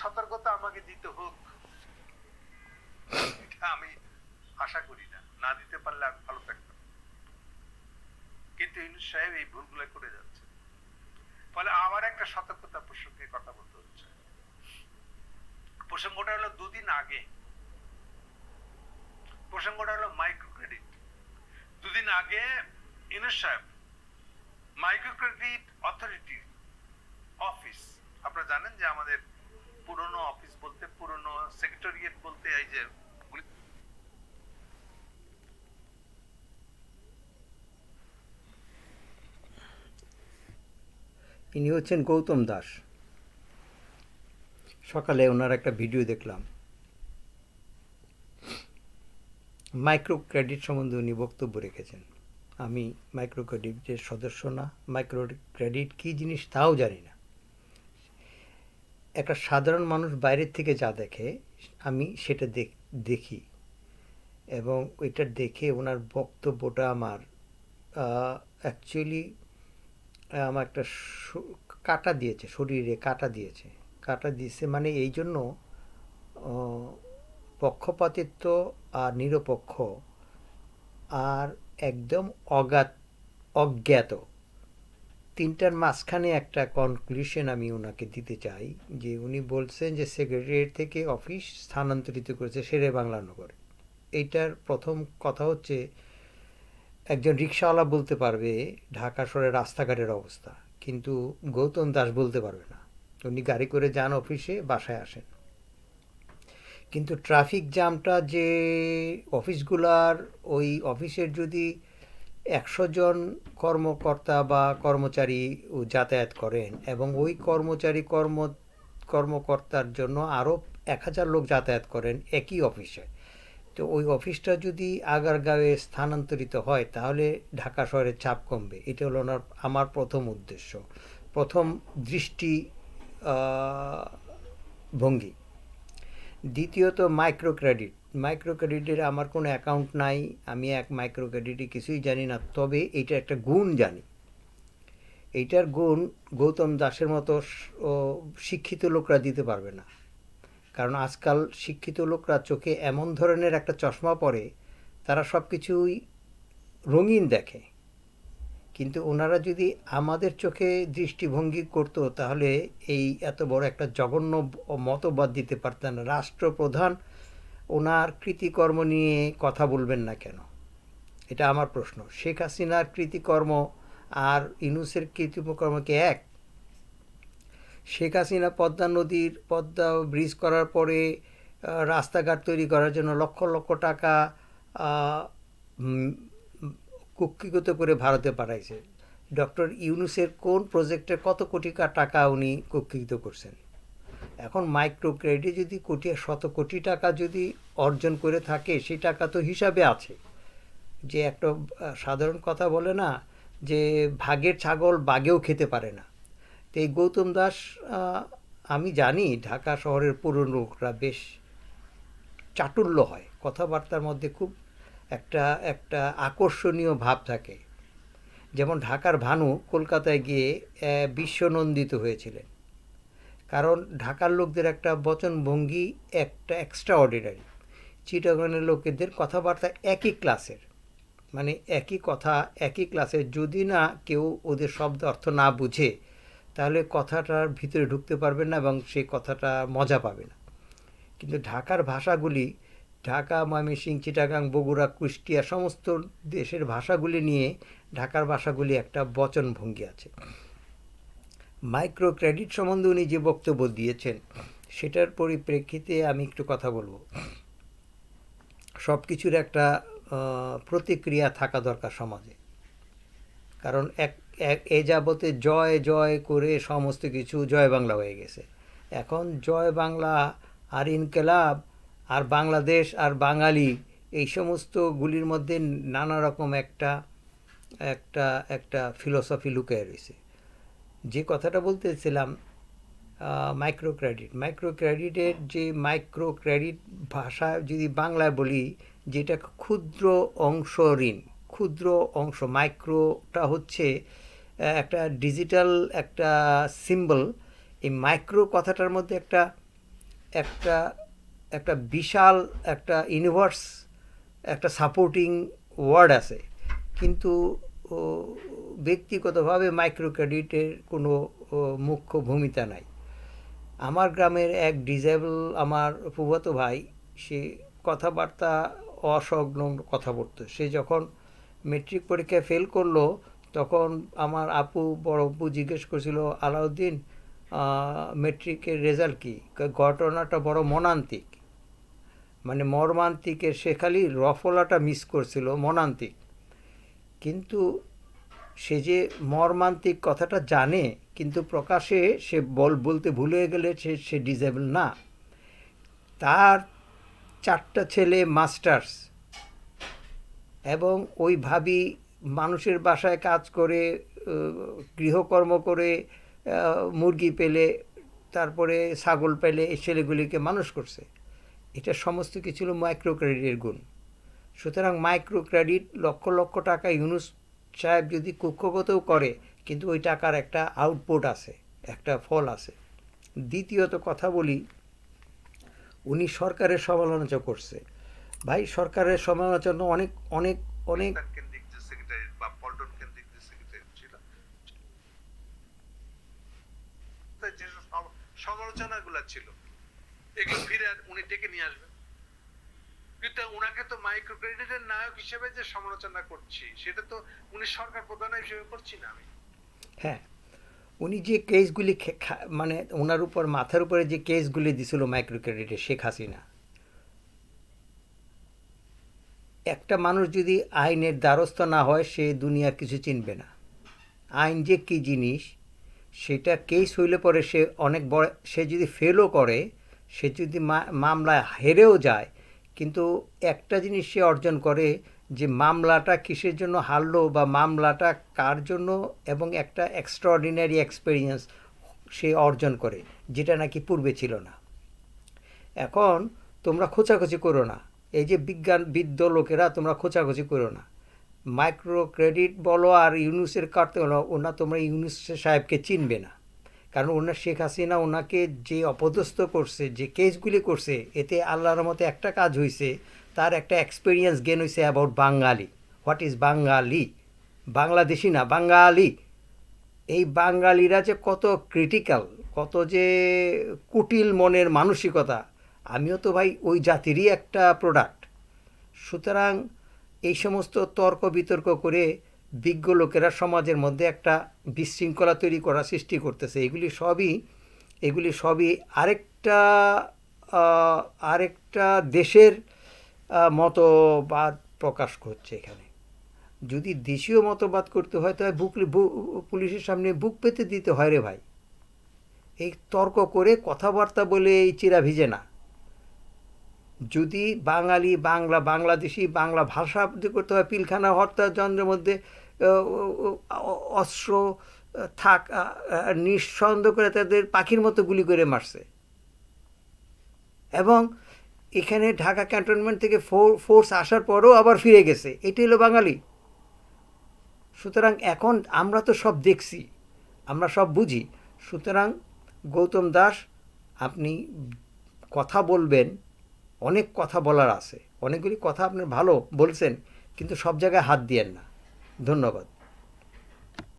সতর্কতা আমাকে দিতে হোক, এটা আমি আশা করি না, না দিতে পারলে আমি ভালো থাকতাম। কিন্তু ইউনূস সাহেব এই ভুলগুলো করে যাচ্ছে, ফলে আমার একটা সতর্কতা প্রসঙ্গে কথা বলতে হচ্ছে। প্রসঙ্গটা হলো দুদিন আগে, প্রসঙ্গটা হলো মাইক্রো ক্রেডিট। দুদিন আগে ইউনূস সাহেব মাইক্রো ক্রেডিট অথরিটি অফিস, আপনারা জানেন যে আমাদের পুরনো অফিস বলতে, পুরনো সেক্রেটারিয়েট বলতে এই যে ইনি হচ্ছেন গৌতম দাস। সকালে ওনার একটা ভিডিও দেখলাম, মাইক্রো ক্রেডিট সম্বন্ধে উনি বক্তব্য রেখেছেন। আমি মাইক্রো ক্রেডিটের সদস্য না, মাইক্রো ক্রেডিট কী জিনিস তাও জানি না। একটা সাধারণ মানুষ বাইরের থেকে যা দেখে আমি সেটা দেখি, এবং ওইটা দেখে ওনার বক্তব্যটা আমার অ্যাকচুয়ালি আমার একটা কাটা দিয়েছে, শরীরে কাটা দিয়েছে। কাটা দিয়েছে মানে এই জন্য পক্ষপাতিত্ব আর নিরপেক্ষ আর একদম অজ্ঞাত, তিনটার মাঝখানে একটা কনক্লুশন আমি ওনাকে দিতে চাই। যে উনি বলছেন যে সেক্রেটারিয়েট থেকে অফিস স্থানান্তরিত করেছে শেরে বাংলা নগরে। এইটার প্রথম কথা হচ্ছে, একজন রিক্সাওয়ালা বলতে পারবে ঢাকা শহরের রাস্তাঘাটের অবস্থা, কিন্তু গৌতম দাস বলতে পারবে না। উনি গাড়ি করে যান অফিসে, বাসায় আসেন। কিন্তু ট্রাফিক জ্যামটা যে অফিসগুলার, ওই অফিসের যদি 100 জন কর্মকর্তা বা কর্মচারী যাতায়াত করেন এবং ওই কর্মকর্তার জন্য আরও 1000 লোক যাতায়াত করেন একই অফিসে, তো ওই অফিসটা যদি আগারগাঁওয়ে স্থানান্তরিত হয় তাহলে ঢাকা শহরের চাপ কমবে। এটা হলো আমার প্রথম উদ্দেশ্য, প্রথম দৃষ্টি ভঙ্গি। দ্বিতীয়ত মাইক্রো ক্রেডিট। মাইক্রো ক্রেডিটের আমার কোনো অ্যাকাউন্ট নাই, আমি মাইক্রো ক্রেডিটে কিছুই জানি না, তবে এইটা একটা গুণ জানি। এইটার গুণ গৌতম দাসের মতো শিক্ষিত লোকরা দিতে পারবে না। কারণ আজকাল শিক্ষিত লোকরা চোখে এমন ধরনের একটা চশমা পরে, তারা সব কিছুই রঙিন দেখে। কিন্তু ওনারা যদি আমাদের চোখে দৃষ্টিভঙ্গি করতো তাহলে এই এত বড় একটা জঘন্য মতবাদ দিতে পারতেন না। রাষ্ট্রপ্রধান ওনার কৃতিকর্ম নিয়ে কথা বলবেন না কেন, এটা আমার প্রশ্ন। শেখ হাসিনার কৃতিকর্ম আর ইউনূসের কৃতিকর্ম কি এক? শেখ হাসিনা পদ্মা ব্রিজ করার পরে রাস্তাঘাট তৈরি করার জন্য লক্ষ লক্ষ টাকা কুক্ষিগত করে ভারতে পাঠাইছে। ডক্টর ইউনূসের কোন প্রজেক্টে কত কোটি টাকা উনি কুক্ষিগত করছেন? এখন মাইক্রো ক্রেডিটে যদি শত কোটি টাকা যদি অর্জন করে থাকে, সেই টাকা তো হিসাবে আছে। যে একটা সাধারণ কথা বলে না যে ভাগের ছাগল বাঘেও খেতে পারে না। তো এই গৌতম দাস, আমি জানি ঢাকা শহরের পুরনো লোকরা বেশ চাটুল্য হয়, কথাবার্তার মধ্যে খুব একটা একটা আকর্ষণীয় ভাব থাকে। যেমন ঢাকার ভানু কলকাতায় গিয়ে বিশ্বনন্দিত হয়েছিলেন, কারণ ঢাকার লোকদের একটা বচনভঙ্গি একটা এক্সট্রা অর্ডিনারি। চিটাগাংয়ের লোকেদের কথাবার্তা একই ক্লাসের, মানে একই কথা একই ক্লাসের। যদি না কেউ ওদের শব্দ অর্থ না বুঝে তাহলে কথাটার ভিতরে ঢুকতে পারবে না এবং সেই কথাটা মজা পাবে না। কিন্তু ঢাকার ভাষাগুলি, ঢাকা, ময়মনসিংহ, চিটাগাং, বগুড়া, কুষ্টিয়া সমস্ত দেশের ভাষাগুলি নিয়ে ঢাকার ভাষাগুলি একটা বচনভঙ্গি আছে। মাইক্রো ক্রেডিট সম্বন্ধে উনি যে বক্তব্য দিয়েছেন সেটার পরিপ্রেক্ষিতে আমি একটু কথা বলবো। সব কিছুর একটা প্রতিক্রিয়া থাকা দরকার সমাজে। কারণ এ যাবতে জয় জয় করে সমস্ত কিছু জয় বাংলা হয়ে গেছে। এখন জয় বাংলা আর ইনকেলাব আর বাংলাদেশ আর বাঙালি, এই সমস্তগুলির মধ্যে নানা রকম একটা একটা একটা ফিলোসফি লুকিয়ে রয়েছে। যে কথাটা বলতেছিলাম, মাইক্রো ক্রেডিটের যে মাইক্রো ক্রেডিট ভাষা যদি বাংলায় বলি, যেটা ক্ষুদ্র অংশ ঋণ, ক্ষুদ্র অংশ। মাইক্রোটা হচ্ছে একটা ডিজিটাল একটা সিম্বল। এই মাইক্রো কথাটার মধ্যে একটা একটা একটা বিশাল একটা ইউনিভার্স, একটা সাপোর্টিং ওয়ার্ড আছে, কিন্তু ও, ব্যক্তিগতভাবে মাইক্রো ক্রেডিটের কোনো মুখ্য ভূমিকা নাই। আমার গ্রামের এক ডিসেবল আমার ফুফাতো ভাই, সে কথাবার্তা অসংলগ্ন কথা বলতো। সে যখন মেট্রিক পরীক্ষায় ফেল করলো, তখন আমার আপু, বড় আপু জিজ্ঞেস করছিল, আলাউদ্দিন মেট্রিকের রেজাল্ট কী? ঘটনাটা বড় মর্মান্তিক, মানে মর্মান্তিকের, সে খালি রফলাটা মিস করছিল, মর্মান্তিক। কিন্তু সে যে মর্মান্তিক কথাটা জানে, কিন্তু প্রকাশে সে বলতে ভুলে গেলে সে ডিসেবল না। তার 4টা ছেলে মাস্টার্স, এবং ওই ভাবি মানুষের বাসায় কাজ করে, গৃহকর্ম করে, মুরগি পেলে, তারপরে ছাগল পেলে এই ছেলেগুলিকে মানুষ করছে। এটা সমস্ত কিছু ছিল মাইক্রো ক্রেডিটের গুণ। সুতরাং মাইক্রো ক্রেডিট লক্ষ লক্ষ টাকা ইউনুস সাহেব যদি কুক্ষগতও করে, কিন্তু ওই টাকার একটা আউটপুট আছে, একটা ফল আছে। দ্বিতীয়ত কথা বলি, উনি সরকারের সমালোচনা করছে। ভাই, সরকারের সমালোচনা অনেক অনেক অনেক কেন্দ্রিক যে সেক্রেটারি বা পল্টন কেন্দ্রিক যে সেক্রেটারি ছিল, যে সমালোচনাগুলো ছিল, এগুলো ফিরে উনি ডেকে নিয়ে আসবেন। কিন্তু উনাকে তো মাইক্রো ক্রেডিটের নায়ক হিসেবে যে সমালোচনা করছি, সেটা তো উনি সরকার প্রধান হিসেবে করছি না আমি। হ্যাঁ, উনি যে কেসগুলি মানে ওনার উপর, মাথার উপরে যে কেসগুলি দিছিল মাইক্রো ক্রেডিটে, শেখ হাসিনা, একটা মানুষ যদি আইনের দ্বারস্থ না হয়, সে দুনিয়ার কিছু চিনবে না। আইন যে কী জিনিস, সেটা কেস হইলে পরে সে অনেক বড়, সে যদি ফেলও করে, সে যদি মামলায় হেরেও যায়, কিন্তু একটা জিনিস সে অর্জন করে, যে মামলাটা কিসের জন্য হারলো বা মামলাটা কার জন্য, এবং একটা এক্সট্রাঅর্ডিনারি এক্সপিরিয়েন্স সে অর্জন করে, যেটা নাকি পূর্বে ছিল না। এখন তোমরা খোঁচাখুচি করো না, এই যে বিজ্ঞানবিদ লোকেরা, তোমরা খোঁচাখুচি করো না। মাইক্রো ক্রেডিট বলো আর ইউনুসের কাটতে হলো, তোমরা ইউনুস সাহেবকে চিনবে না। কারণ ওনার শেখ হাসিনা ওনাকে যে অপদস্থ করছে, যে কেসগুলি করছে, এতে আল্লাহর মতো একটা কাজ হয়েছে, তার একটা এক্সপিরিয়েন্স গেন হয়েছে অ্যাবাউট বাঙালি। হোয়াট ইজ বাঙালি? বাংলাদেশি না, বাঙালি। এই বাঙালিরা যে কত ক্রিটিক্যাল, কত যে কুটিল মনের মানসিকতা, আমিও তো ভাই ওই জাতিরই একটা প্রোডাক্ট। সুতরাং এই সমস্ত তর্ক বিতর্ক করে বিজ্ঞ লোকেরা সমাজের মধ্যে একটা বিশৃঙ্খলা তৈরি করা, সৃষ্টি করতেছে। এগুলি সবই আরেকটা দেশের মতবাদ প্রকাশ করছে এখানে। যদি দেশীয় মতবাদ করতে হয়, তাহলে পুলিশের সামনে বুক পেতে দিতে হয় রে ভাই। এই তর্ক করে কথাবার্তা বলে এই চিরা ভিজে না। যদি বাঙালি, বাংলাদেশি, বাংলা ভাষা করতে হয়, পিলখানা হত্যাযন্ত্রের মধ্যে অস্ত্র থাক, নিঃসন্দেহ করে তাদের পাখির মতো গুলি করে মারছে, এবং এখানে ঢাকা ক্যান্টনমেন্ট থেকে ফোর্স আসার পরও আবার ফিরে গেছে। এটাই হলো বাঙালি। সুতরাং এখন আমরা তো সব দেখছি, আমরা সব বুঝি। সুতরাং গৌতম দাস, আপনি কথা বলবেন, অনেক কথা বলার আছে, অনেকগুলি কথা আপনি ভালো বলছেন, কিন্তু সব জায়গায় হাত দিয়েন না। ধন্যবাদ।